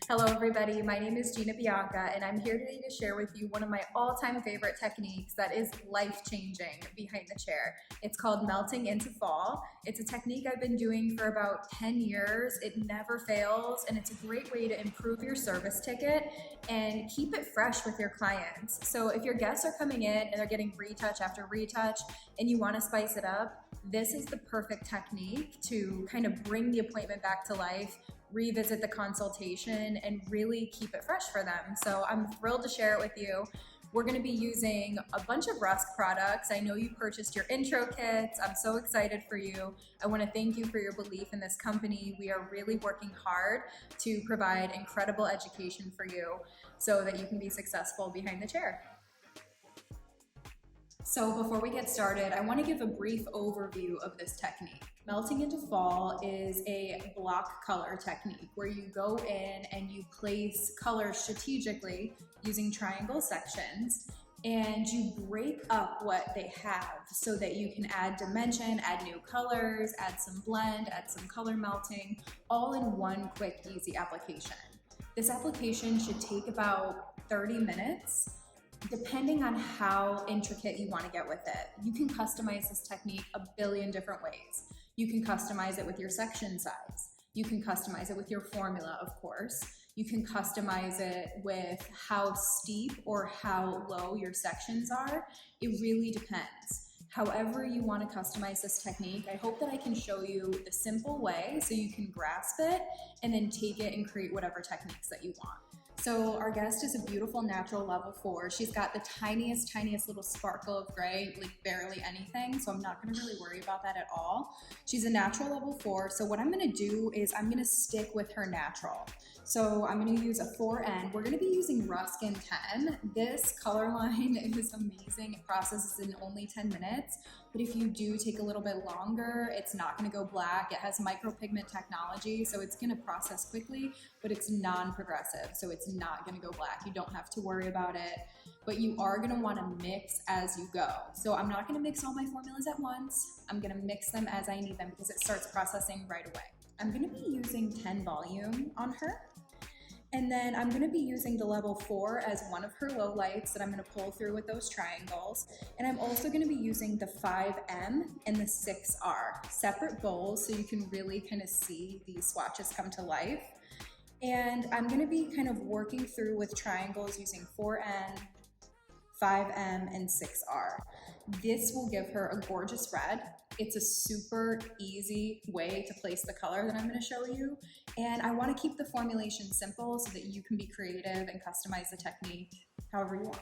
Hello everybody, my name is Gina Bianca and I'm here today to share with you one of my all-time favorite techniques that is life-changing behind the chair. It's called melting into fall. It's a technique I've been doing for about 10 years. It never fails and it's a great way to improve your service ticket and keep it fresh with your clients. So if your guests are coming in and they're getting retouch after retouch and you want to spice it up, this is the perfect technique to kind of bring the appointment back to life, revisit the consultation, and really keep it fresh for them. So I'm thrilled to share it with you. We're going to be using a bunch of RUSK products. I know you purchased your intro kits. I'm so excited for you. I want to thank you for your belief in this company. We are really working hard to provide incredible education for you so that you can be successful behind the chair. So before we get started, I want to give a brief overview of this technique. Melting into fall is a block color technique where you go in and you place colors strategically using triangle sections, and you break up what they have so that you can add dimension, add new colors, add some blend, add some color melting, all in one quick, easy application. This application should take about 30 minutes. Depending on how intricate you want to get with it. You can customize this technique a billion different ways. You can customize it with your section size. You can customize it with your formula, of course. You can customize it with how steep or how low your sections are. It really depends. However you want to customize this technique, I hope that I can show you the simple way so you can grasp it and then take it and create whatever techniques that you want. So our guest is a beautiful natural level 4. She's got the tiniest little sparkle of gray, like barely anything. So I'm not gonna really worry about that at all. She's a natural level 4. So what I'm gonna do is I'm gonna stick with her natural. So I'm gonna use a 4N. We're gonna be using RUSK in 10. This color line is amazing. It processes in only 10 minutes. But if you do take a little bit longer, it's not gonna go black. It has micropigment technology, so it's gonna process quickly, but it's non-progressive, so it's not gonna go black. You don't have to worry about it, but you are gonna wanna mix as you go. So I'm not gonna mix all my formulas at once. I'm gonna mix them as I need them because it starts processing right away. I'm gonna be using 10 volume on her. And then I'm gonna be using the level 4 as one of her low lights that I'm gonna pull through with those triangles. And I'm also gonna be using the 5M and the 6R, separate bowls so you can really kind of see these swatches come to life. And I'm gonna be kind of working through with triangles using 4N, 5M, and 6R. This will give her a gorgeous red. It's a super easy way to place the color that I'm going to show you. And I want to keep the formulation simple so that you can be creative and customize the technique however you want.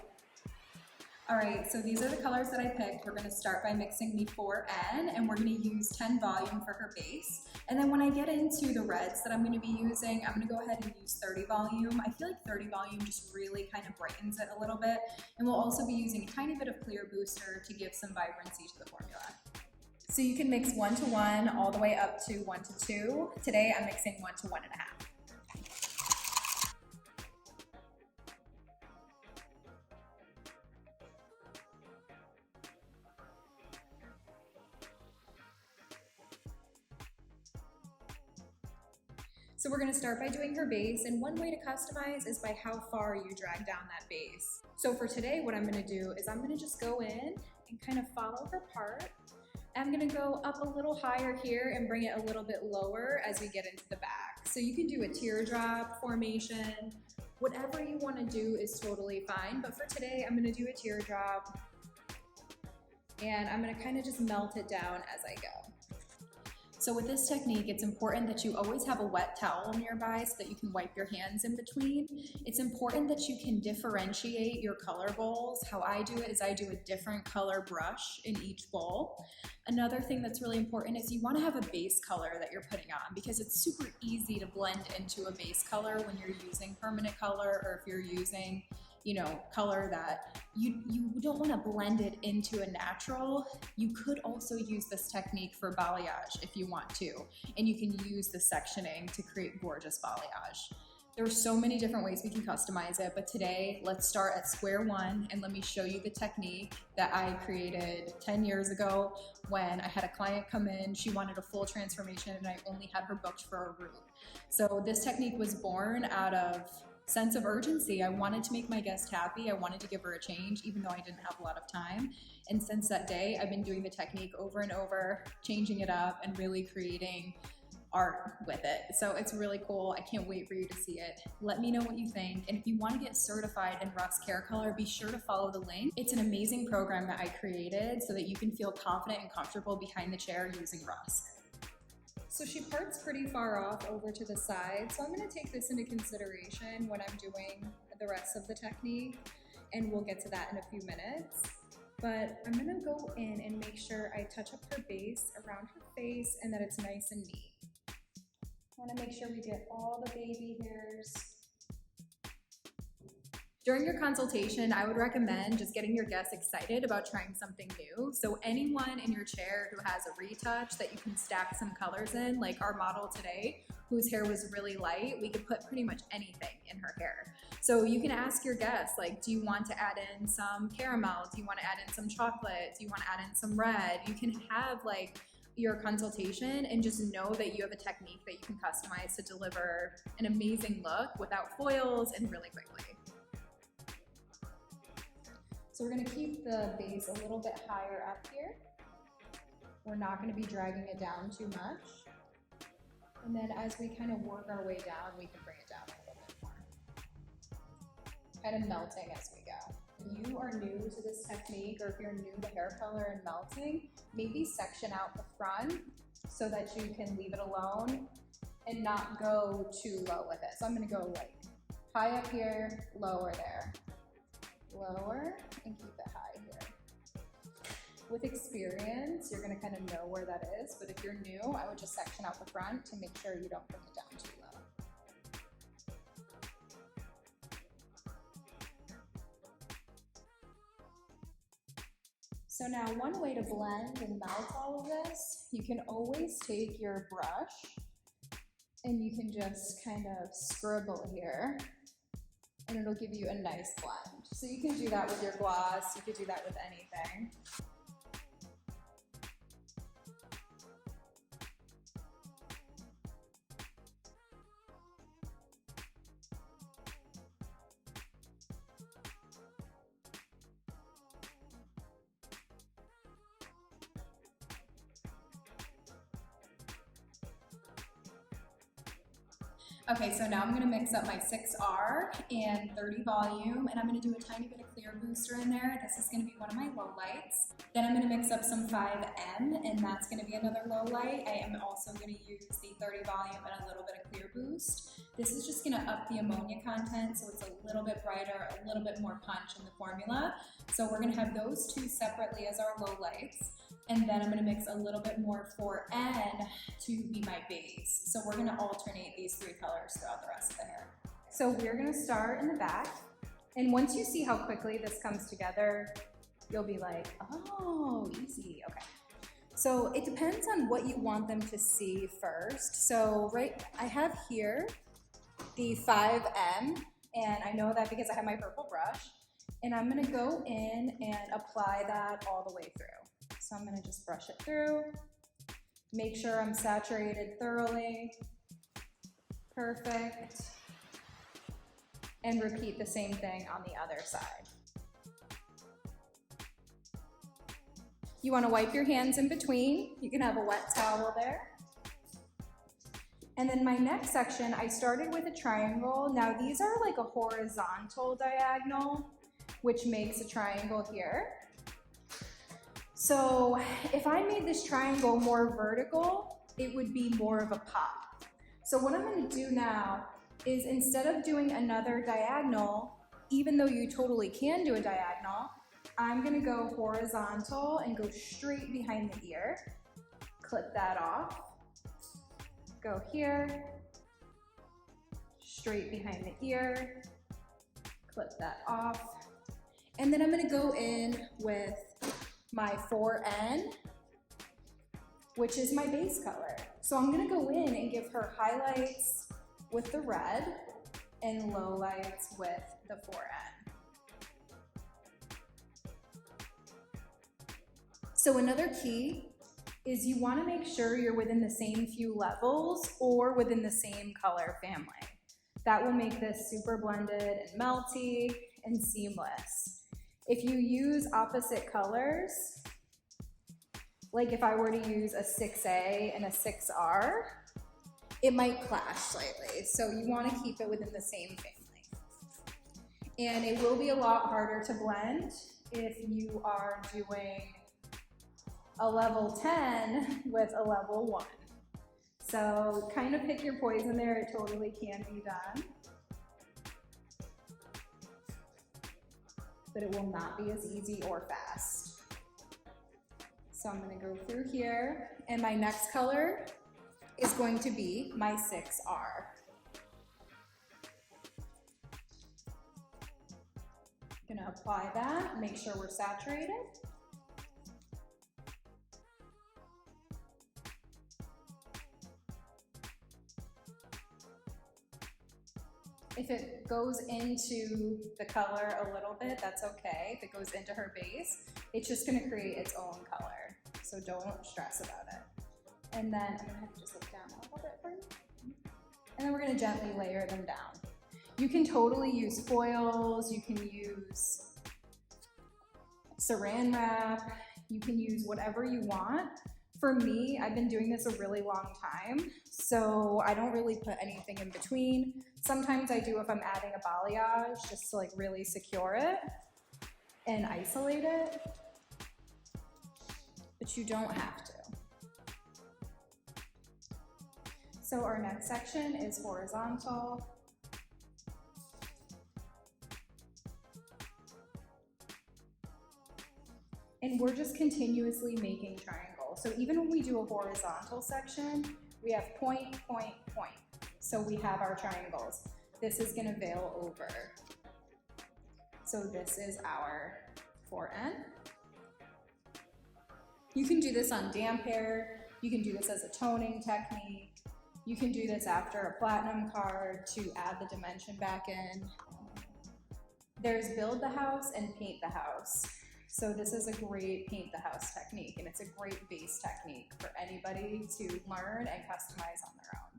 All right, so these are the colors that I picked. We're going to start by mixing the 4N, and we're going to use 10 volume for her base. And then when I get into the reds that I'm going to be using, I'm going to go ahead and use 30 volume. I feel like 30 volume just really kind of brightens it a little bit. And we'll also be using a tiny bit of clear booster to give some vibrancy to the formula. So you can mix 1 to 1 all the way up to 1 to 2. Today I'm mixing 1 to 1.5. So we're going to start by doing her base, and one way to customize is by how far you drag down that base. So for today, what I'm going to do is I'm going to just go in and kind of follow her part. I'm going to go up a little higher here and bring it a little bit lower as we get into the back. So you can do a teardrop formation. Whatever you want to do is totally fine, but for today, I'm going to do a teardrop, and I'm going to kind of just melt it down as I go. So with this technique, it's important that you always have a wet towel nearby so that you can wipe your hands in between. It's important that you can differentiate your color bowls. How I do it is I do a different color brush in each bowl. Another thing that's really important is you want to have a base color that you're putting on, because it's super easy to blend into a base color when you're using permanent color, or if you're using color that you don't want to blend it into a natural. You could also use this technique for balayage if you want to, and you can use the sectioning to create gorgeous balayage. There are so many different ways we can customize it, but today let's start at square one and let me show you the technique that I created 10 years ago when I had a client come in. She wanted a full transformation and I only had her booked for a root. So this technique was born out of sense of urgency. I wanted to make my guest happy. I wanted to give her a change, even though I didn't have a lot of time. And since that day, I've been doing the technique over and over, changing it up and really creating art with it. So it's really cool. I can't wait for you to see it. Let me know what you think. And if you want to get certified in RUSK hair color, be sure to follow the link. It's an amazing program that I created so that you can feel confident and comfortable behind the chair using RUSK. So she parts pretty far off over to the side. So I'm going to take this into consideration when I'm doing the rest of the technique, and we'll get to that in a few minutes. But I'm going to go in and make sure I touch up her base around her face and that it's nice and neat. I want to make sure we get all the baby hairs. During your consultation, I would recommend just getting your guests excited about trying something new. So anyone in your chair who has a retouch that you can stack some colors in, like our model today, whose hair was really light, we could put pretty much anything in her hair. So you can ask your guests, like, do you want to add in some caramel? Do you want to add in some chocolate? Do you want to add in some red? You can have like your consultation and just know that you have a technique that you can customize to deliver an amazing look without foils and really quickly. So we're going to keep the base a little bit higher up here. We're not going to be dragging it down too much. And then as we kind of work our way down, we can bring it down a little bit more. Kind of melting as we go. If you are new to this technique, or if you're new to hair color and melting, maybe section out the front so that you can leave it alone and not go too low with it. So I'm going to go like high up here, lower there, lower, and keep it high here. With experience, you're going to kind of know where that is, but if you're new, I would just section out the front to make sure you don't bring it down too low. So now one way to blend and melt all of this, you can always take your brush and you can just kind of scribble here and it'll give you a nice blend. So you can do that with your gloss, you could do that with anything. Okay, so now I'm gonna mix up my 6R and 30 volume, and I'm gonna do a tiny bit of clear booster in there. This is gonna be one of my low lights. Then I'm gonna mix up some 5M, and that's gonna be another low light. I am also gonna use the 30 volume and a little bit of clear boost. This is just gonna up the ammonia content, so it's a little bit brighter, a little bit more punch in the formula. So we're gonna have those two separately as our low lights. And then I'm gonna mix a little bit more 4N to be my base. So we're gonna alternate these three colors throughout the rest of the hair. So we're gonna start in the back. And once you see how quickly this comes together, you'll be like, oh, easy, okay. So it depends on what you want them to see first. So I have here the 5M, and I know that because I have my purple brush, and I'm gonna go in and apply that all the way through. So I'm gonna just brush it through, make sure I'm saturated thoroughly, perfect, and repeat the same thing on the other side. You wanna wipe your hands in between. You can have a wet towel there. And then my next section, I started with a triangle. Now these are like a horizontal diagonal, which makes a triangle here. So if I made this triangle more vertical, it would be more of a pop. So what I'm gonna do now is, instead of doing another diagonal, even though you totally can do a diagonal, I'm gonna go horizontal and go straight behind the ear. Clip that off. Go here, straight behind the ear, clip that off. And then I'm gonna go in with my 4N, which is my base color. So I'm gonna go in and give her highlights with the red. and lowlights with the 4N. So another key is you want to make sure you're within the same few levels or within the same color family. That will make this super blended and melty and seamless. If you use opposite colors, like if I were to use a 6A and a 6R, it might clash slightly. So you want to keep it within the same family. And it will be a lot harder to blend if you are doing a level 10 with a level 1. So kind of pick your poison there, it totally can be done. But it will not be as easy or fast. So I'm gonna go through here, and my next color is going to be my 6R. Gonna apply that, make sure we're saturated. If it goes into the color a little bit, that's okay. If it goes into her base, it's just gonna create its own color. So don't stress about it. And then I'm gonna have to just look down a little bit for you. And then we're gonna gently layer them down. You can totally use foils, you can use saran wrap, you can use whatever you want. For me, I've been doing this a really long time, so I don't really put anything in between. Sometimes I do if I'm adding a balayage, just to like really secure it and isolate it, but you don't have to. So our next section is horizontal. And we're just continuously making triangles. So even when we do a horizontal section, we have point, point, point. So we have our triangles. This is gonna veil over. So this is our 4N. You can do this on damp hair. You can do this as a toning technique. You can do this after a platinum card to add the dimension back in. There's build the house and paint the house. So this is a great paint the house technique, and it's a great base technique for anybody to learn and customize on their own.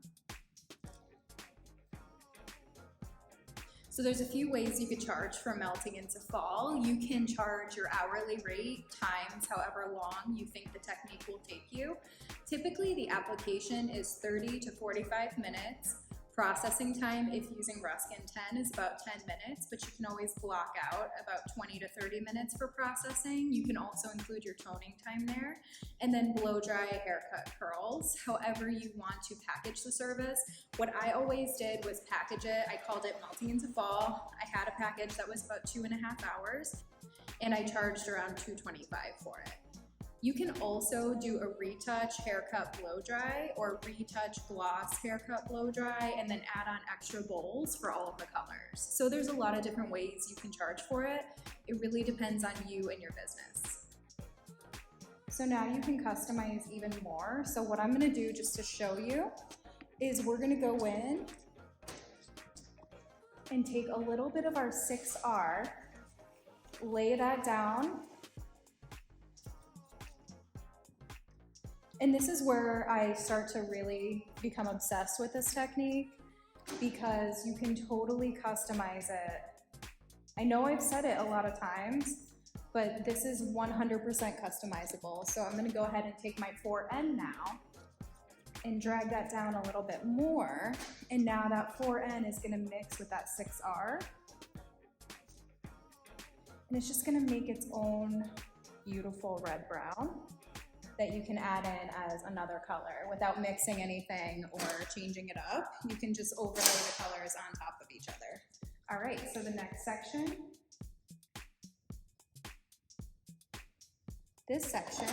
So there's a few ways you could charge for melting into fall. You can charge your hourly rate times however long you think the technique will take you. Typically the application is 30 to 45 minutes. Processing time, if using RUSK in 10, is about 10 minutes, but you can always block out about 20 to 30 minutes for processing. You can also include your toning time there, and then blow dry, haircut, curls, however you want to package the service. What I always did was package it. I called it Melting into Fall. I had a package that was about 2.5 hours, and I charged around $225 for it. You can also do a retouch haircut blow dry or retouch gloss haircut blow dry and then add on extra bowls for all of the colors. So there's a lot of different ways you can charge for it. It really depends on you and your business. So now you can customize even more. So what I'm gonna do just to show you is we're gonna go in and take a little bit of our 6R, lay that down. And this is where I start to really become obsessed with this technique because you can totally customize it. I know I've said it a lot of times, but this is 100% customizable. So I'm gonna go ahead and take my 4N now and drag that down a little bit more. And now that 4N is gonna mix with that 6R. And it's just gonna make its own beautiful red brown that you can add in as another color without mixing anything or changing it up. You can just overlay the colors on top of each other. All right, so the next section. This section,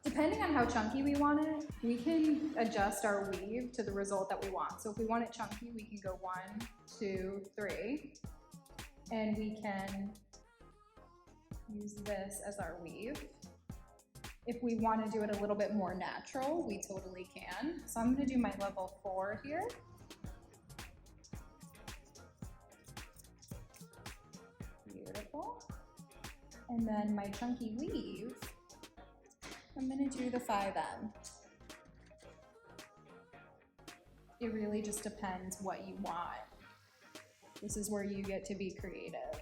depending on how chunky we want it, we can adjust our weave to the result that we want. So if we want it chunky, we can go 1, 2, 3, and we can use this as our weave. If we want to do it a little bit more natural, we totally can. So I'm going to do my level 4 here. beautiful. And then my chunky weave, I'm gonna do the 5M. It really just depends what you want. This is where you get to be creative.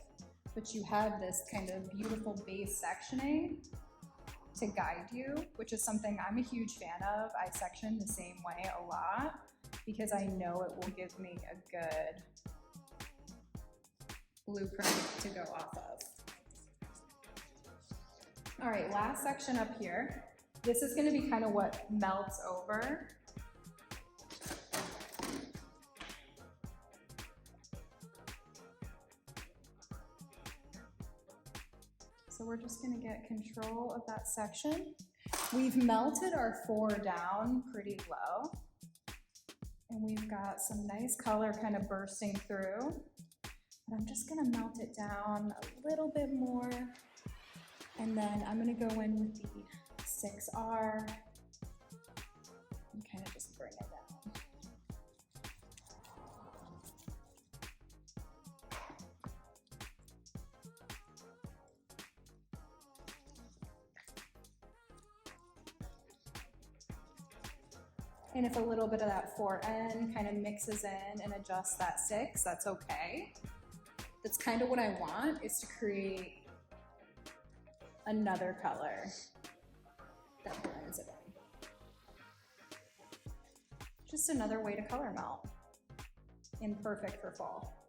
But you have this kind of beautiful base sectioning to guide you, which is something I'm a huge fan of. I section the same way a lot because I know it will give me a good blueprint to go off of. All right, last section up here. This is gonna be kind of what melts over. So we're just gonna get control of that section. We've melted our 4 down pretty low. And we've got some nice color kind of bursting through. But I'm just gonna melt it down a little bit more. And then I'm gonna go in with the 6R and kind of just bring it down. And if a little bit of that 4N kind of mixes in and adjusts that 6, that's okay. That's kind of what I want, is to create another color that blends it in. Just another way to color melt, and perfect for fall.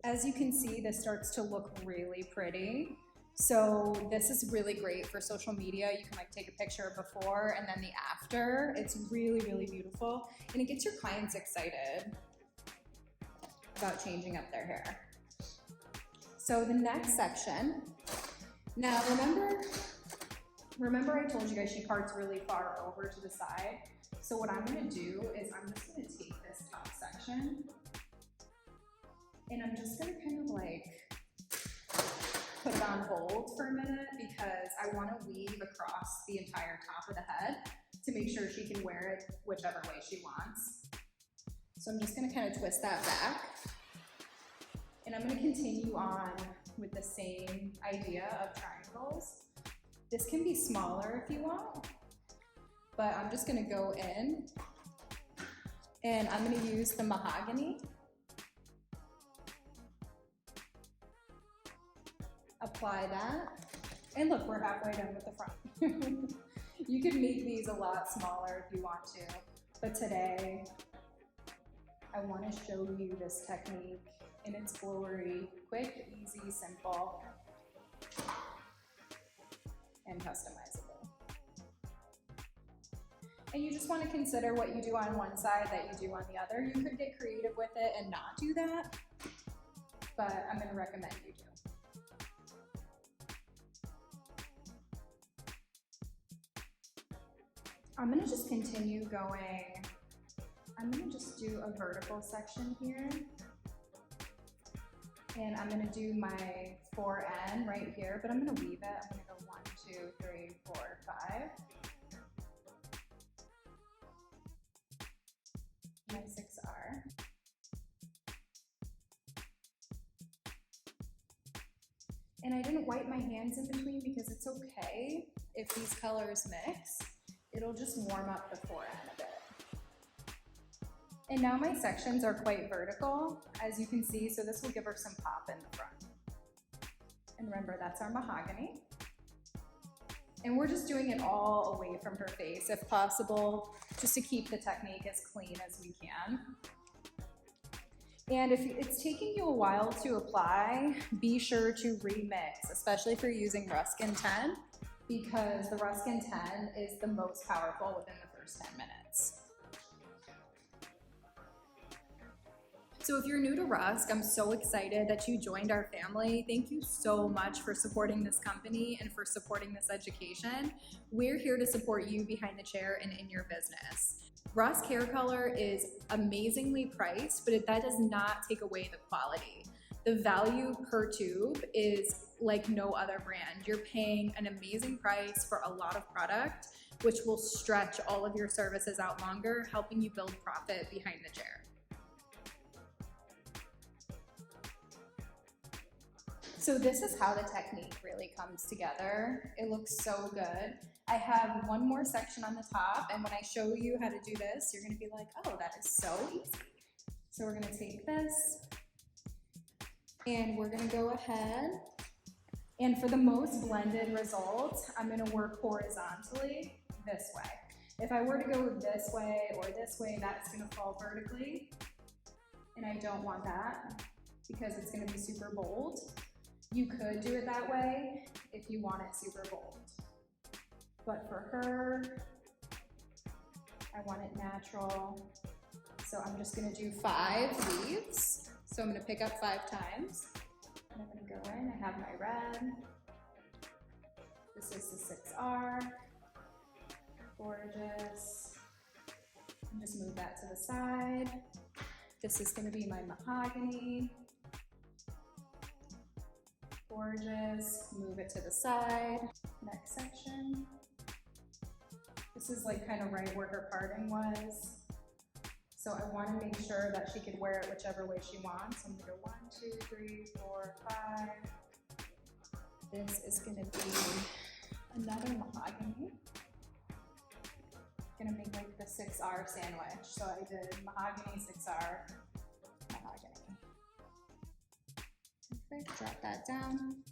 As you can see, this starts to look really pretty. So this is really great for social media. You can like take a picture before and then the after. It's really, really beautiful. And it gets your clients excited about changing up their hair. So the next section, now remember I told you guys she parts really far over to the side. So what I'm gonna do is I'm just gonna take this top section and I'm just gonna kind of like put it on hold for a minute because I want to weave across the entire top of the head to make sure she can wear it whichever way she wants. So I'm just going to kind of twist that back. And I'm going to continue on with the same idea of triangles. This can be smaller if you want, but I'm just going to go in and I'm going to use the mahogany. Apply that, and look, we're halfway done with the front. You could make these a lot smaller if you want to, but today I want to show you this technique in its glory, quick, easy, simple, and customizable. And you just want to consider what you do on one side that you do on the other. You could get creative with it and not do that, but I'm going to recommend you do. I'm gonna just continue going. I'm gonna just do a vertical section here. And I'm gonna do my 4N right here, but I'm gonna weave it. I'm gonna go 1, 2, 3, 4, 5. My 6R. And I didn't wipe my hands in between because it's okay if these colors mix. It'll just warm up the 4N a bit. And now my sections are quite vertical, as you can see, so this will give her some pop in the front. And remember, that's our mahogany. And we're just doing it all away from her face, if possible, just to keep the technique as clean as we can. And if it's taking you a while to apply, be sure to remix, especially if you're using RUSK in 10, because the RUSK in 10 is the most powerful within the first 10 minutes. So if you're new to RUSK, I'm so excited that you joined our family. Thank you so much for supporting this company and for supporting this education. We're here to support you behind the chair and in your business. RUSK hair color is amazingly priced, but that does not take away the quality. The value per tube is like no other brand. You're paying an amazing price for a lot of product, which will stretch all of your services out longer, helping you build profit behind the chair. So this is how the technique really comes together. It looks so good. I have one more section on the top, and when I show you how to do this, you're gonna be like, oh, that is so easy. So we're gonna take this, and we're gonna go ahead, and for the most blended results, I'm gonna work horizontally this way. If I were to go this way or this way, that's gonna fall vertically, and I don't want that because it's gonna be super bold. You could do it that way if you want it super bold. But for her, I want it natural. So I'm just gonna do 5 leaves. So I'm gonna pick up 5 times. And I'm gonna go in, I have my red. This is the 6R. Gorgeous. And just move that to the side. This is gonna be my mahogany. Gorgeous, move it to the side. Next section. This is like kind of right where her parting was. So I want to make sure that she could wear it whichever way she wants. I'm gonna go 1, 2, 3, 4, 5. This is gonna be another mahogany. Gonna make like the 6R sandwich. So I did mahogany, 6R, mahogany. Perfect, drop that down.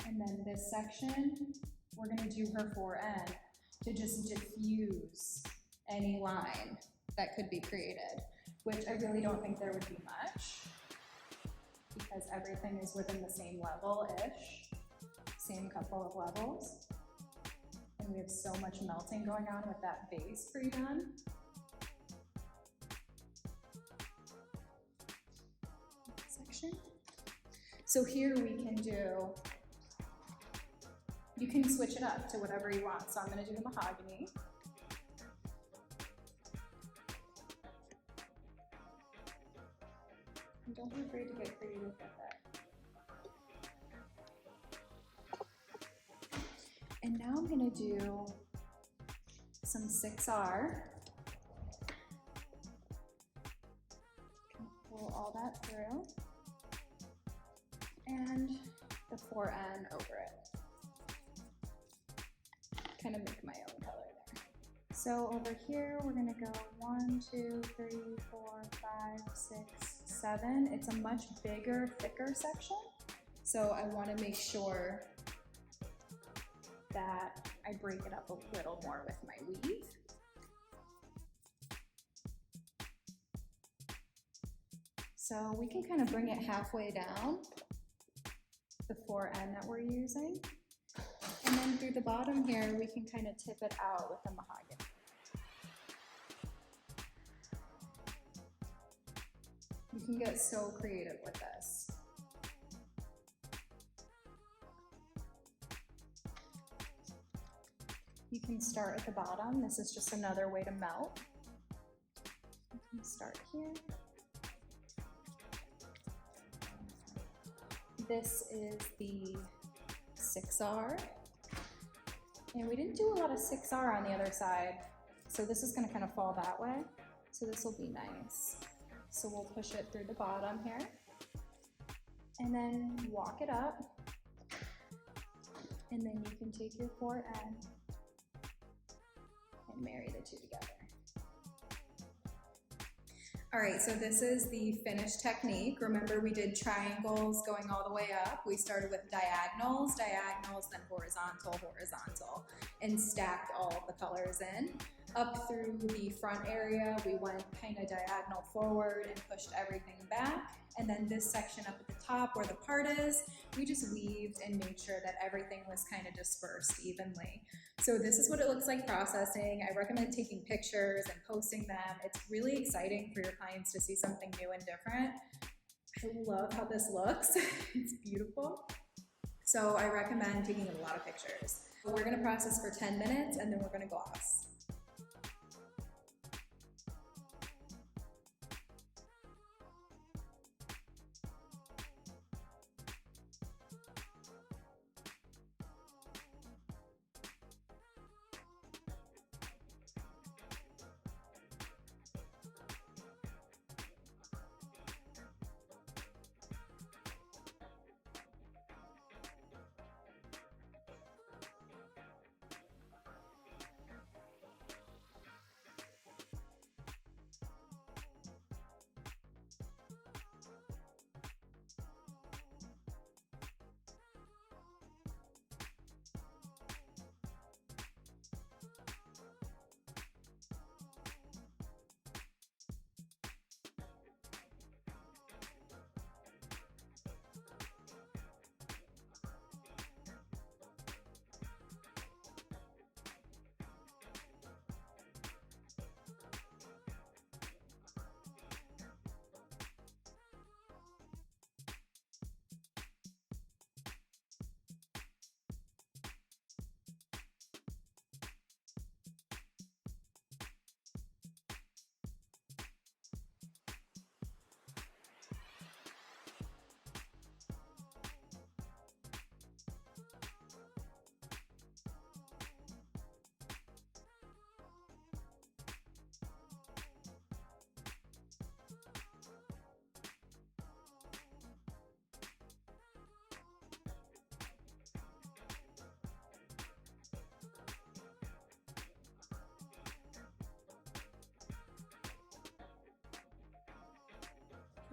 And then this section, we're gonna do her 4N to just diffuse any line that could be created, which I really don't think there would be much because everything is within the same level-ish, same couple of levels. And we have so much melting going on with that base pre-done. Section. So here we can do, you can switch it up to whatever you want. So I'm gonna do the mahogany. And don't be afraid to get creative with that. And now I'm gonna do some 6R. Pull all that through. And the 4N over it. Kind of make my own color there. So over here, we're gonna go 1, 2, 3, 4, 5, 6, 7. It's a much bigger, thicker section. So I wanna make sure that I break it up a little more with my weave. So we can kind of bring it halfway down, the 4N that we're using. And then through the bottom here, we can kind of tip it out with the mahogany. You can get so creative with this. You can start at the bottom. This is just another way to melt. You can start here. This is the 6R. And we didn't do a lot of 6R on the other side. So this is gonna kind of fall that way. So this will be nice. So we'll push it through the bottom here. And then walk it up. And then you can take your 4N and marry the two together. All right, so this is the finished technique. Remember, we did triangles going all the way up. We started with diagonals, then horizontal, and stacked all of the colors in. Up through the front area, we went kind of diagonal forward and pushed everything back. And then this section up at the top where the part is, we just weaved and made sure that everything was kind of dispersed evenly. So this is what it looks like processing. I recommend taking pictures and posting them. It's really exciting for your clients to see something new and different. I love how this looks. It's beautiful. So I recommend taking a lot of pictures. We're gonna process for 10 minutes and then we're gonna gloss.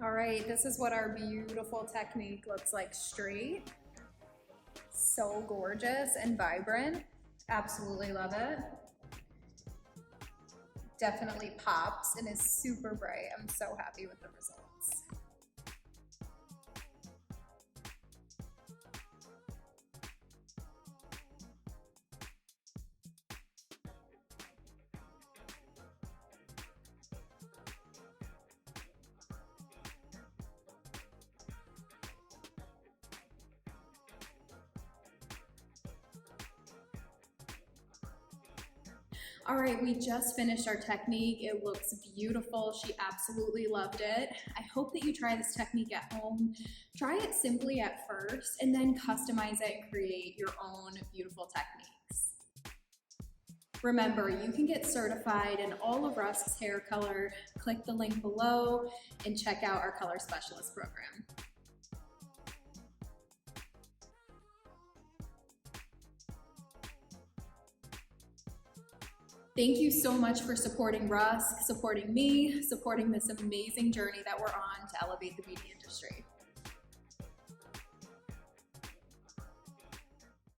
All right, this is what our beautiful technique looks like straight. So gorgeous and vibrant. Absolutely love it. Definitely pops and is super bright. I'm so happy with the results. All right, we just finished our technique. It looks beautiful. She absolutely loved it. I hope that you try this technique at home. Try it simply at first and then customize it and create your own beautiful techniques. Remember, you can get certified in all of RUSK's hair color. Click the link below and check out our color specialist program. Thank you so much for supporting RUSK, supporting me, supporting this amazing journey that we're on to elevate the beauty industry.